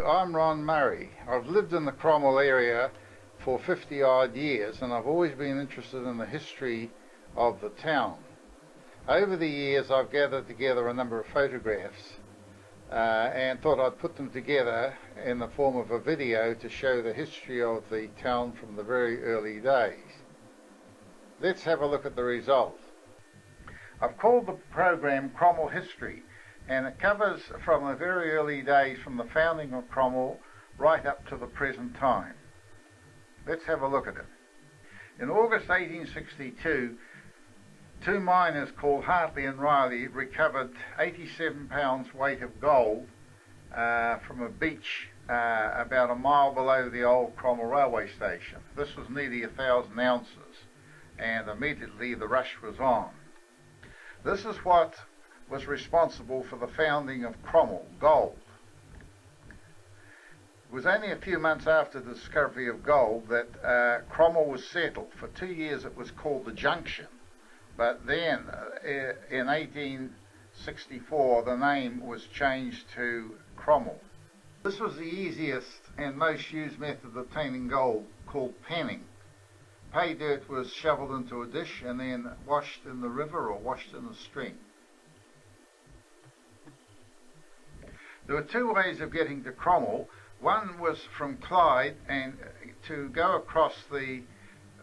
Hello, I'm Ron Murray. I've lived in the Cromwell area for 50 odd years and I've always been interested in the history of the town. Over the years I've gathered together a number of photographs and thought I'd put them together in the form of a video to show the history of the town from the very early days. Let's have a look at the result. I've called the program Cromwell History, and it covers from the very early days, from the founding of Cromwell right up to the present time. Let's have a look at it. In August 1862, two miners called Hartley and Riley recovered 87 pounds weight of gold from a beach about a mile below the old Cromwell railway station. This was nearly 1,000 ounces, and immediately the rush was on. This is what was responsible for the founding of Cromwell, gold. It was only a few months after the discovery of gold that Cromwell was settled. For 2 years it was called the Junction, but then in 1864 the name was changed to Cromwell. This was the easiest and most used method of obtaining gold, called panning. Pay dirt was shoveled into a dish and then washed in the river or washed in a stream. There were two ways of getting to Cromwell. One was from Clyde, and to go across the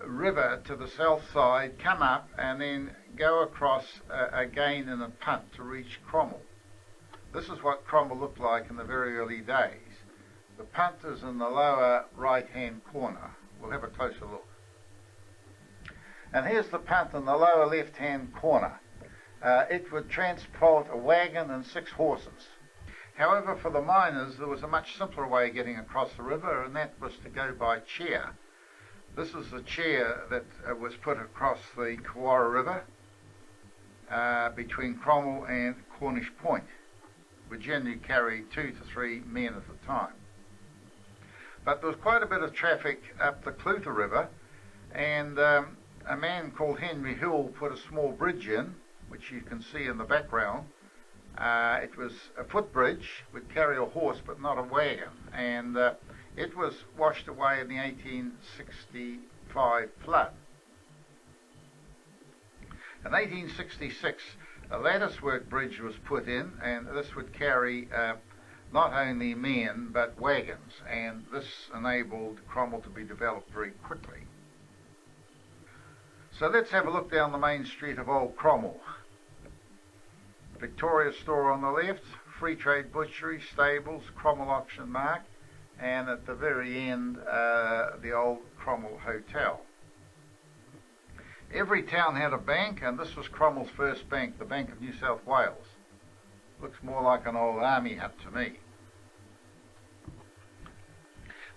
river to the south side, come up and then go across again in a punt to reach Cromwell. This is what Cromwell looked like in the very early days. The punt is in the lower right hand corner. We'll have a closer look. And here's the punt in the lower left hand corner. It would transport a wagon and 6 horses. However, for the miners there was a much simpler way of getting across the river, and that was to go by chair. This is the chair that was put across the Kawara River between Cromwell and Cornish Point. It would generally carry 2 to 3 men at a time. But there was quite a bit of traffic up the Clutha River, and a man called Henry Hill put a small bridge in, which you can see in the background. It was a footbridge, would carry a horse but not a wagon, and it was washed away in the 1865 flood. In 1866 a latticework bridge was put in, and this would carry not only men but wagons, and this enabled Cromwell to be developed very quickly. So let's have a look down the main street of Old Cromwell. Victoria store on the left, Free Trade Butchery, stables, Cromwell Auction Mark, and at the very end the old Cromwell Hotel. Every town had a bank, and this was Cromwell's first bank, the Bank of New South Wales. Looks more like an old army hut to me.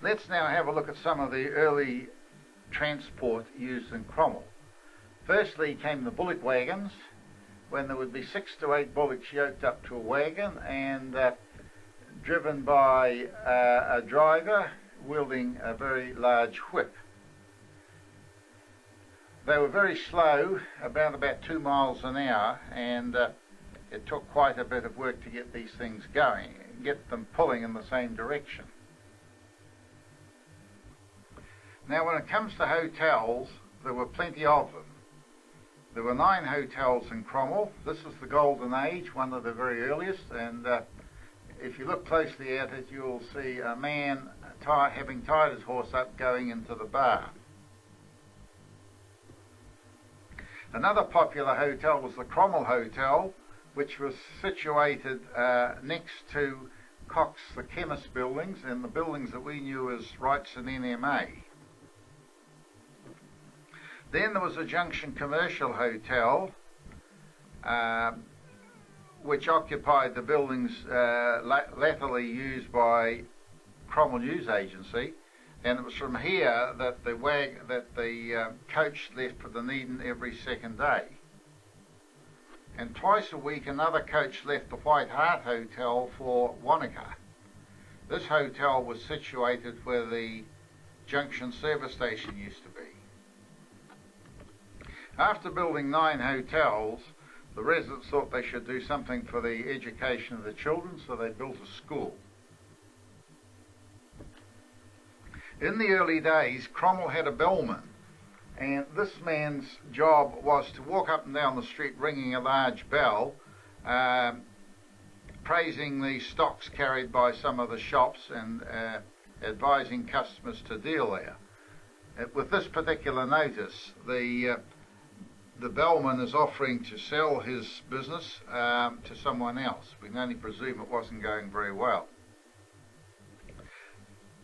Let's now have a look at some of the early transport used in Cromwell. Firstly came the bullock wagons, when there would be 6 to 8 bullocks yoked up to a wagon and driven by a driver wielding a very large whip. They were very slow, about 2 miles an hour, and it took quite a bit of work to get these things going, get them pulling in the same direction. Now when it comes to hotels, there were plenty of them. There were 9 hotels in Cromwell. This is the Golden Age, one of the very earliest, and if you look closely at it you'll see a man having tied his horse up going into the bar. Another popular hotel was the Cromwell Hotel, which was situated next to Cox the chemist buildings and the buildings that we knew as Wrightson NMA. Then there was a Junction Commercial Hotel, which occupied the buildings latterly used by Cromwell News Agency, and it was from here that the coach left for Dunedin every second day. And twice a week another coach left the White Hart Hotel for Wanaka. This hotel was situated where the Junction service station used to be. After building 9 hotels, the residents thought they should do something for the education of the children, so they built a school. In the early days, Cromwell had a bellman, and this man's job was to walk up and down the street ringing a large bell, praising the stocks carried by some of the shops and advising customers to deal there. With this particular notice, the bellman is offering to sell his business to someone else. We can only presume it wasn't going very well.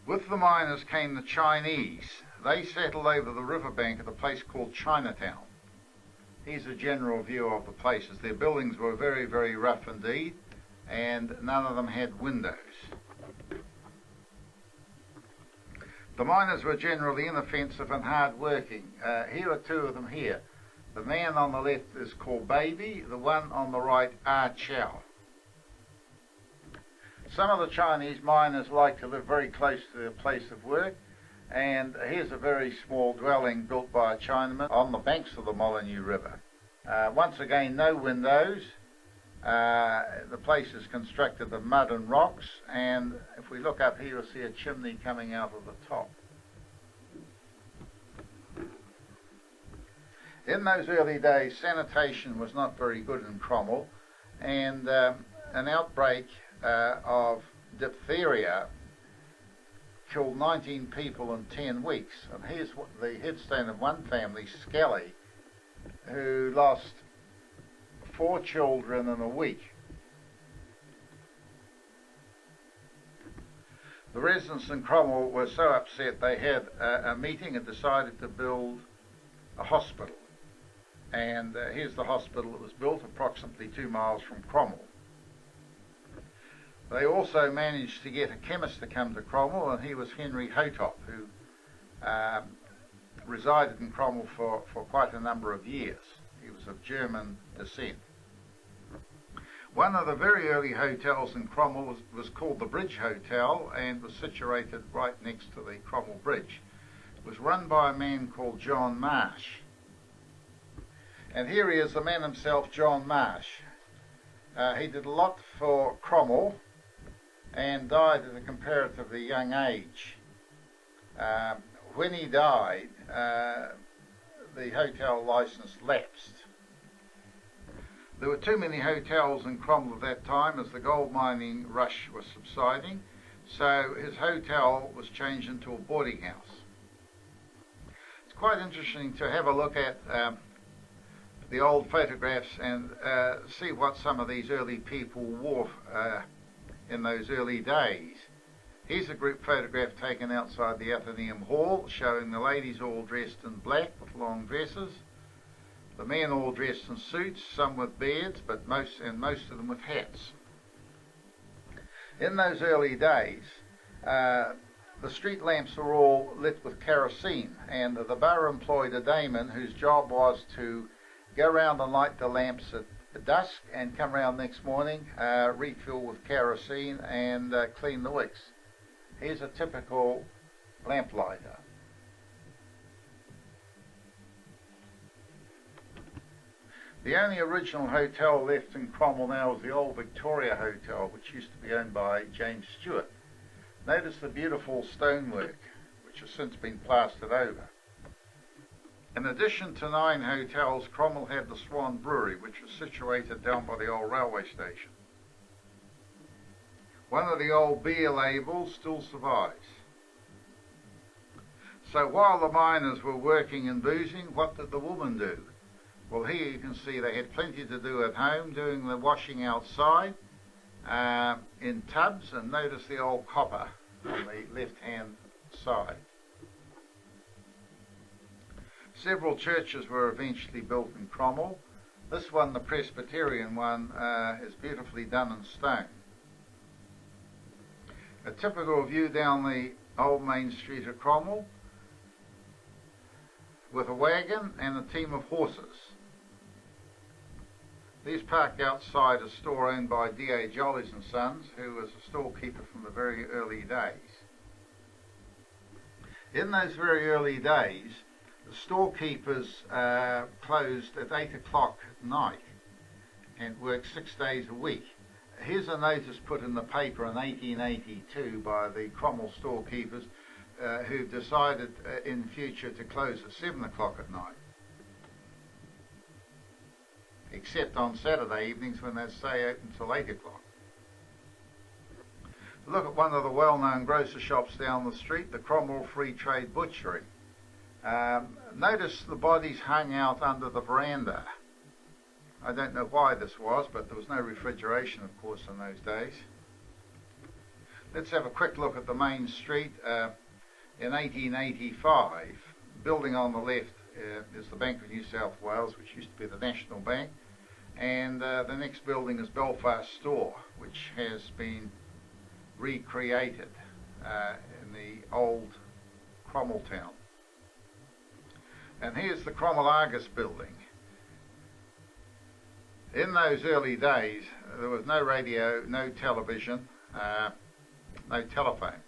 With the miners came the Chinese. They settled over the riverbank at a place called Chinatown. Here's a general view of the places. Their buildings were very, very rough indeed, and none of them had windows. The miners were generally inoffensive and hard-working. Here are two of them here. The man on the left is called Baby, the one on the right, Ah Chow. Some of the Chinese miners like to live very close to their place of work, and here's a very small dwelling built by a Chinaman on the banks of the Molyneux River. Once again, no windows. The place is constructed of mud and rocks, and if we look up here, you'll see a chimney coming out of the top. In those early days, sanitation was not very good in Cromwell, and an outbreak of diphtheria killed 19 people in 10 weeks. And here's the headstone of one family, Skelly, who lost 4 children in a week. The residents in Cromwell were so upset they had a meeting and decided to build a hospital. And here's the hospital that was built approximately 2 miles from Cromwell. They also managed to get a chemist to come to Cromwell, and he was Henry Hotop, who resided in Cromwell for quite a number of years. He was of German descent. One of the very early hotels in Cromwell was called the Bridge Hotel and was situated right next to the Cromwell Bridge. It was run by a man called John Marsh. And here he is, the man himself, John Marsh. He did a lot for Cromwell and died at a comparatively young age. When he died, the hotel license lapsed. There were too many hotels in Cromwell at that time as the gold mining rush was subsiding, so his hotel was changed into a boarding house. It's quite interesting to have a look at the old photographs and see what some of these early people wore in those early days. Here's a group photograph taken outside the Athenaeum Hall showing the ladies all dressed in black with long dresses, the men all dressed in suits, some with beards, but most of them with hats. In those early days, the street lamps were all lit with kerosene, and the borough employed a daemon whose job was to go round and light the lamps at dusk and come round next morning, refill with kerosene and clean the wicks. Here's a typical lamplighter. The only original hotel left in Cromwell now is the old Victoria Hotel, which used to be owned by James Stewart. Notice the beautiful stonework, which has since been plastered over. In addition to 9 hotels, Cromwell had the Swan Brewery, which was situated down by the old railway station. One of the old beer labels still survives. So while the miners were working and boozing, what did the women do? Well, here you can see they had plenty to do at home, doing the washing outside in tubs, and notice the old copper on the left-hand side. Several churches were eventually built in Cromwell. This one, the Presbyterian one, is beautifully done in stone. A typical view down the old main street of Cromwell with a wagon and a team of horses. These parked outside a store owned by D.A. Jollies and Sons, who was a storekeeper from the very early days. In those very early days, the storekeepers closed at 8 o'clock at night and worked 6 days a week. Here's a notice put in the paper in 1882 by the Cromwell storekeepers who decided in future to close at 7 o'clock at night, except on Saturday evenings when they stay open till 8 o'clock. Look at one of the well-known grocer shops down the street, the Cromwell Free Trade Butchery. Notice the bodies hung out under the veranda. I don't know why this was, but there was no refrigeration, of course, in those days. Let's have a quick look at the main street. In 1885, building on the left is the Bank of New South Wales, which used to be the National Bank, and the next building is Belfast Store, which has been recreated in the old Cromwell town. And here's the Cromwell Argus building. In those early days, there was no radio, no television, no telephone,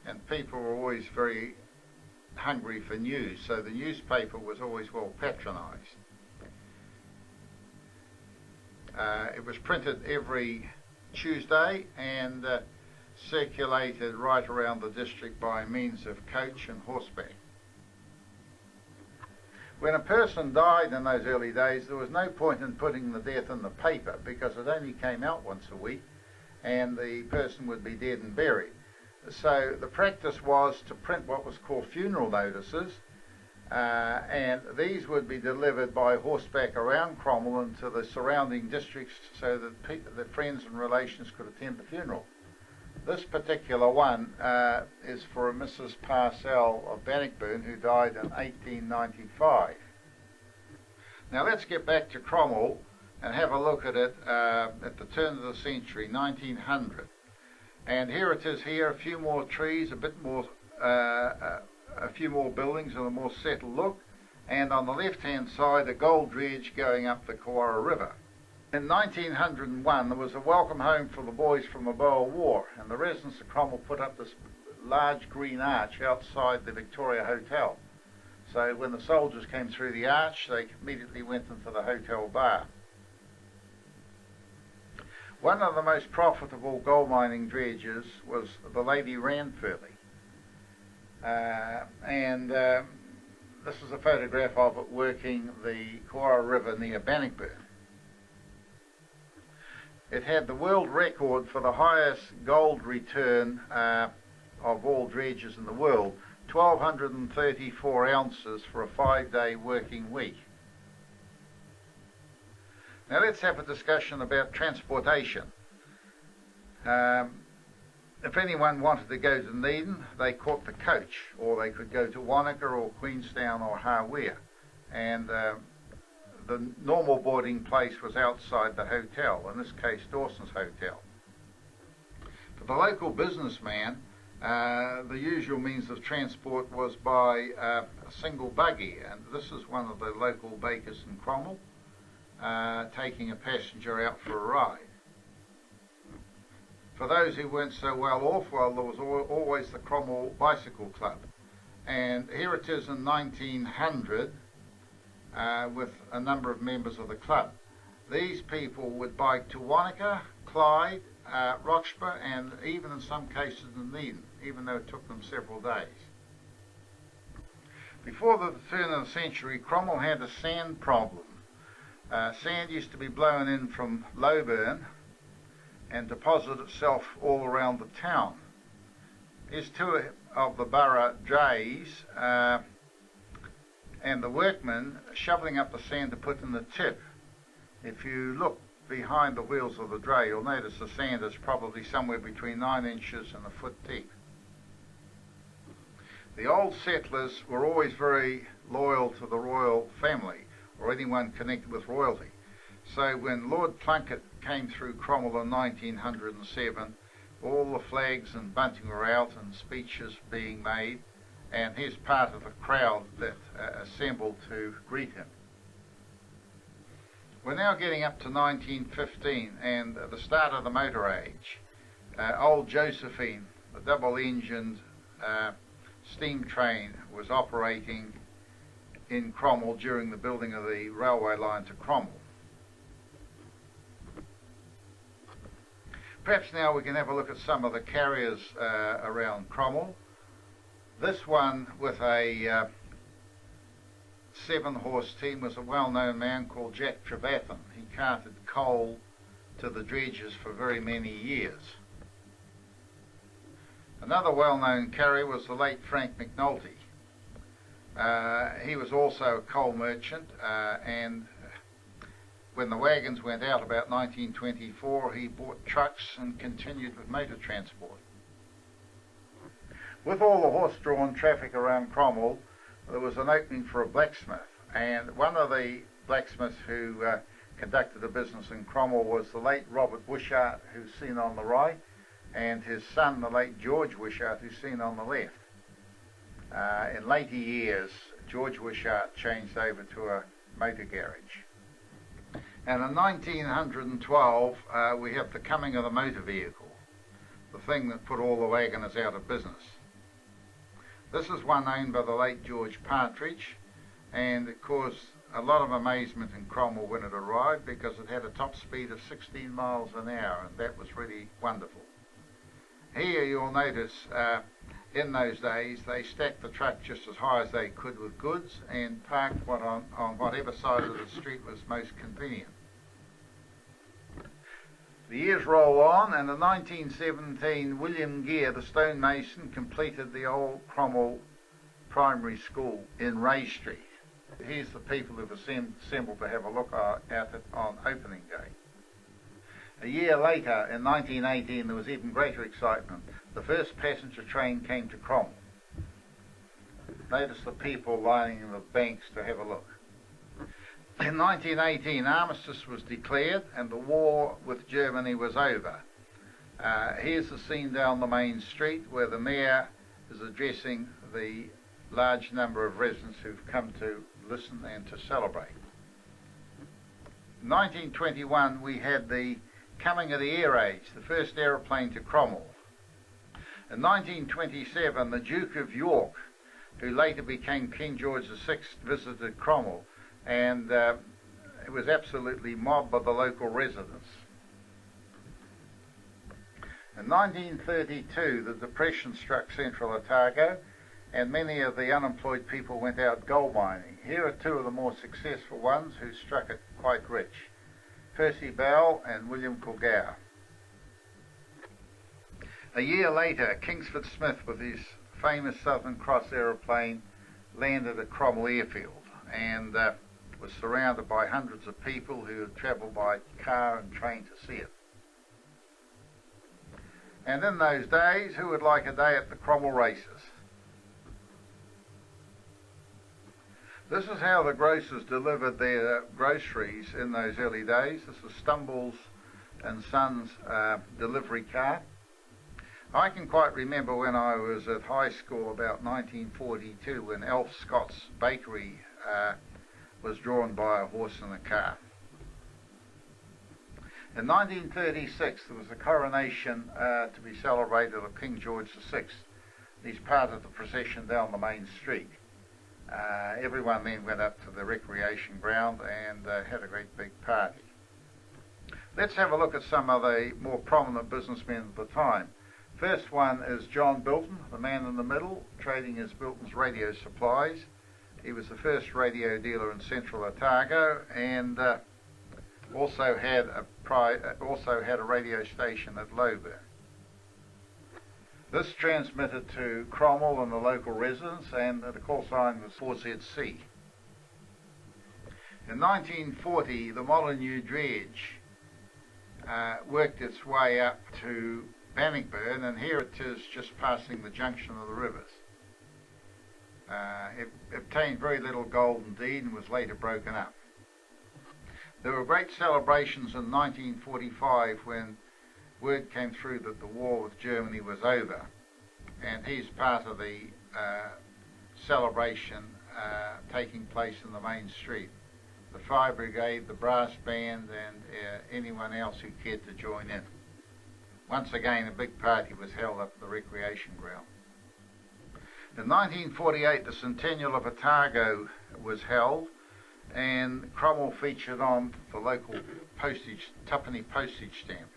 and people were always very hungry for news, so the newspaper was always well patronised. It was printed every Tuesday and circulated right around the district by means of coach and horseback. When a person died in those early days, there was no point in putting the death in the paper because it only came out once a week and the person would be dead and buried. So the practice was to print what was called funeral notices, and these would be delivered by horseback around Cromwell and to the surrounding districts so that the friends and relations could attend the funeral. This particular one is for a Mrs. Parcell of Bannockburn who died in 1895. Now let's get back to Cromwell and have a look at it at the turn of the century, 1900. And here it is here, a few more trees, a bit more, a few more buildings and a more settled look. And on the left-hand side, a gold dredge going up the Kawara River. In 1901, there was a welcome home for the boys from the Boer War, and the residents of Cromwell put up this large green arch outside the Victoria Hotel. So when the soldiers came through the arch, they immediately went into the hotel bar. One of the most profitable gold mining dredges was the Lady Ranfurly. This is a photograph of it working the Kawara River near Bannockburn. It had the world record for the highest gold return of all dredges in the world, 1,234 ounces for a 5-day working week. Now let's have a discussion about transportation. If anyone wanted to go to Dunedin, they caught the coach, or they could go to Wanaka or Queenstown or Hawea. And the normal boarding place was outside the hotel, in this case Dawson's Hotel. For the local businessman, the usual means of transport was by a single buggy, and this is one of the local bakers in Cromwell, taking a passenger out for a ride. For those who weren't so well off, well, there was always the Cromwell Bicycle Club. And here it is in 1900, with a number of members of the club. These people would bike to Wanaka, Clyde, Roxburgh, and even in some cases Dunedin, even though it took them several days. Before the turn of the century, Cromwell had a sand problem. Sand used to be blown in from Lowburn and deposit itself all around the town. Here's two of the borough drays and the workmen shoveling up the sand to put in the tip. If you look behind the wheels of the dray, you'll notice the sand is probably somewhere between 9 inches and a foot deep. The old settlers were always very loyal to the royal family or anyone connected with royalty. So when Lord Plunkett came through Cromwell in 1907, all the flags and bunting were out and speeches being made, and here's part of the crowd that assembled to greet him. We're now getting up to 1915 and the start of the motor age. Old Josephine, the double-engined steam train, was operating in Cromwell during the building of the railway line to Cromwell. Perhaps now we can have a look at some of the carriers around Cromwell. This one with a 7-horse team was a well-known man called Jack Trevathan. He carted coal to the dredges for very many years. Another well-known carrier was the late Frank McNulty. He was also a coal merchant, and when the wagons went out about 1924, he bought trucks and continued with motor transport. With all the horse-drawn traffic around Cromwell, there was an opening for a blacksmith, and one of the blacksmiths who conducted the business in Cromwell was the late Robert Wishart, who's seen on the right, and his son, the late George Wishart, who's seen on the left. In later years, George Wishart changed over to a motor garage. And in 1912, we have the coming of the motor vehicle, the thing that put all the wagoners out of business. This is one owned by the late George Partridge, and it caused a lot of amazement in Cromwell when it arrived, because it had a top speed of 16 miles an hour, and that was really wonderful. Here you'll notice in those days they stacked the truck just as high as they could with goods and parked on whatever side of the street was most convenient. The years roll on, and in 1917 William Gear, the stonemason, completed the old Cromwell Primary School in Ray Street. Here's the people who've assembled to have a look at it on opening day. A year later, in 1918, there was even greater excitement. The first passenger train came to Cromwell. Notice the people lining in the banks to have a look. In 1918, armistice was declared and the war with Germany was over. Here's the scene down the main street where the mayor is addressing the large number of residents who've come to listen and to celebrate. In 1921, we had the coming of the air age, the first aeroplane to Cromwell. In 1927, the Duke of York, who later became King George VI, visited Cromwell, and it was absolutely mobbed by the local residents. In 1932, the Depression struck central Otago, and many of the unemployed people went out gold mining. Here are two of the more successful ones who struck it quite rich: Percy Bell and William Colgow. A year later, Kingsford Smith, with his famous Southern Cross aeroplane, landed at Cromwell Airfield and was surrounded by hundreds of people who had travelled by car and train to see it. And in those days, who would like a day at the Cromwell races? This is how the grocers delivered their groceries in those early days. This is Stumbles and Sons delivery car. I can quite remember when I was at high school about 1942 when Alf Scott's bakery was drawn by a horse and a car. In 1936 there was a coronation to be celebrated of King George VI. He's part of the procession down the main street. Everyone then went up to the recreation ground and had a great big party. Let's have a look at some of the more prominent businessmen of the time. First one is John Bilton, the man in the middle, trading as Bilton's Radio Supplies. He was the first radio dealer in central Otago, and also had a radio station at Loburn. This transmitted to Cromwell and the local residents, and the call sign was 4ZC. In 1940, the Molyneux dredge worked its way up to Bannockburn, and here it is just passing the junction of the rivers. It obtained very little gold indeed and was later broken up. There were great celebrations in 1945 when word came through that the war with Germany was over, and he's part of the celebration taking place in the main street. The fire brigade, the brass band, and anyone else who cared to join in. Once again, a big party was held up at the recreation ground. In 1948, the centennial of Otago was held, and Cromwell featured on the local tuppenny postage stamp.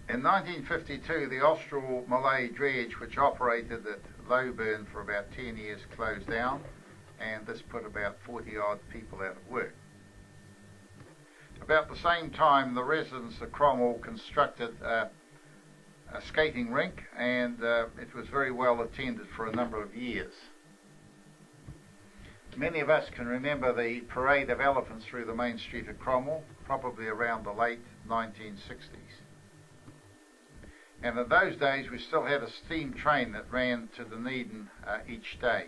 In 1952, the Austral Malay dredge, which operated at Lowburn for about 10 years closed down, and this put about 40 odd people out of work. About the same time, the residents of Cromwell constructed a skating rink, and it was very well attended for a number of years. Many of us can remember the parade of elephants through the main street of Cromwell, probably around the late 1960s. And in those days we still had a steam train that ran to Dunedin each day.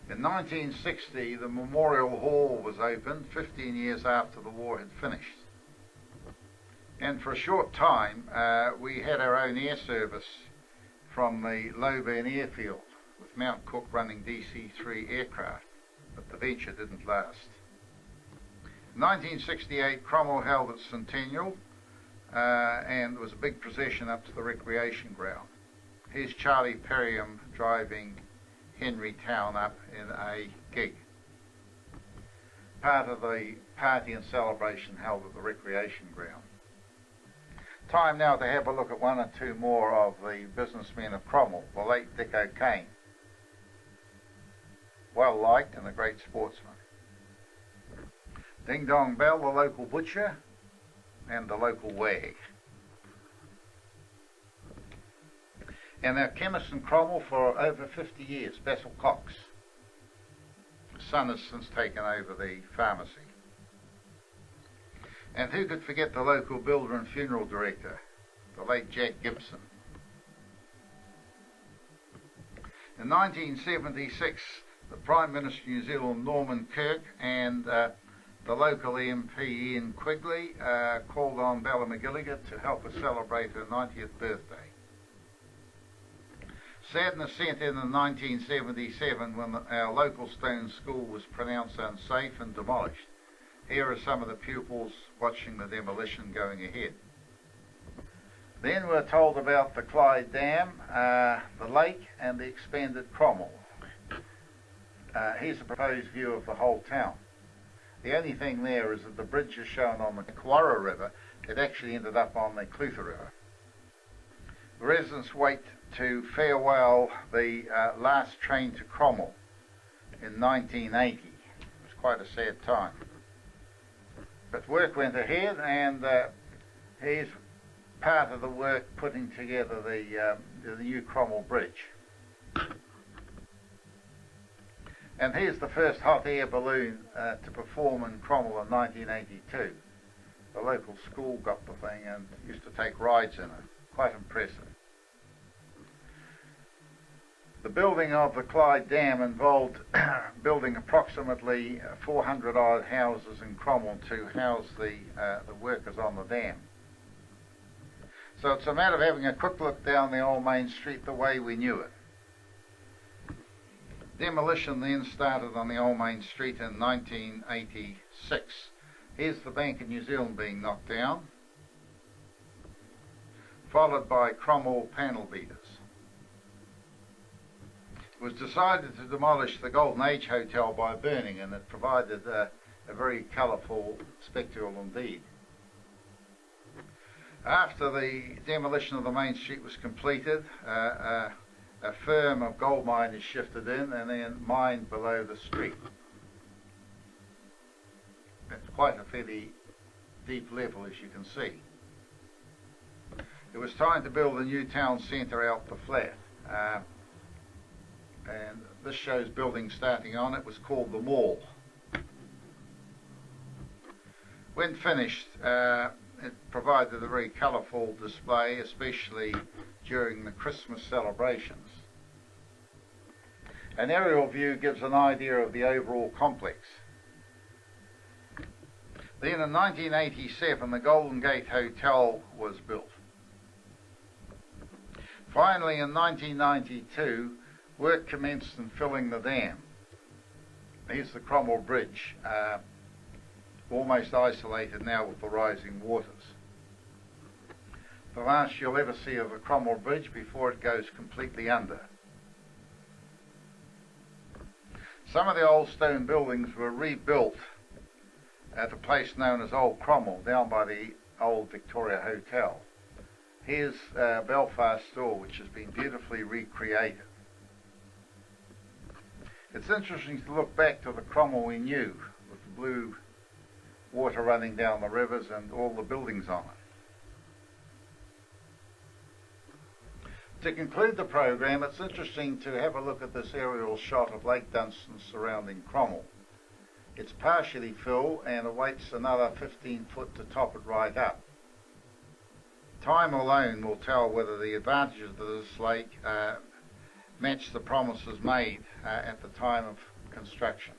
In 1960 the Memorial Hall was opened, 15 years after the war had finished. And for a short time we had our own air service from the Lowburn airfield, with Mount Cook running DC-3 aircraft, but the venture didn't last. In 1968 Cromwell held its centennial, and there was a big procession up to the recreation ground. Here's Charlie Perriam driving Henry Town up in a gig, part of the party and celebration held at the recreation ground. Time now to have a look at one or two more of the businessmen of Cromwell. The late Dick O'Kane, well liked and a great sportsman. Ding Dong Bell, the local butcher, and the local wag. And our chemist in Cromwell for over 50 years, Basil Cox. His son has since taken over the pharmacy. And who could forget the local builder and funeral director, the late Jack Gibson. In 1976, the Prime Minister of New Zealand, Norman Kirk, and the local MP, Ian Quigley, called on Bella McGilligan to help us celebrate her 90th birthday. Sadness set in 1977 when our local stone school was pronounced unsafe and demolished. Here are some of the pupils watching the demolition going ahead. Then we're told about the Clyde Dam, the lake, and the expanded Cromwell. Here's a proposed view of the whole town. The only thing there is that the bridge is shown on the Kawarra River. It actually ended up on the Clutha River. The residents wait to farewell the last train to Cromwell in 1980. It was quite a sad time. But work went ahead, and here's part of the work putting together the new Cromwell Bridge. And here's the first hot air balloon to perform in Cromwell in 1982. The local school got the thing and used to take rides in it. Quite impressive. The building of the Clyde Dam involved building approximately 400 odd houses in Cromwell to house the workers on the dam. So it's a matter of having a quick look down the old main street the way we knew it. Demolition then started on the old main street in 1986. Here's the Bank of New Zealand being knocked down, followed by Cromwell panel beaters. It was decided to demolish the Golden Age Hotel by burning, and it provided a very colourful spectacle indeed. After the demolition of the main street was completed, a firm of gold miners shifted in and then mined below the street. That's quite a fairly deep level, as you can see. It was time to build a new town centre out the flat. And this shows buildings starting on. It was called the Mall. When finished, it provided a very colourful display, especially during the Christmas celebrations. An aerial view gives an idea of the overall complex. Then in 1987 the Golden Gate Hotel was built. Finally in 1992 work commenced in filling the dam. Here's the Cromwell Bridge, almost isolated now with the rising waters. The last you'll ever see of the Cromwell Bridge before it goes completely under. Some of the old stone buildings were rebuilt at a place known as Old Cromwell, down by the old Victoria Hotel. Here's Belfast Store, which has been beautifully recreated. It's interesting to look back to the Cromwell we knew, with the blue water running down the rivers and all the buildings on it. To conclude the program, it's interesting to have a look at this aerial shot of Lake Dunstan surrounding Cromwell. It's partially filled and awaits another 15 foot to top it right up. Time alone will tell whether the advantages of this lake match the promises made at the time of construction.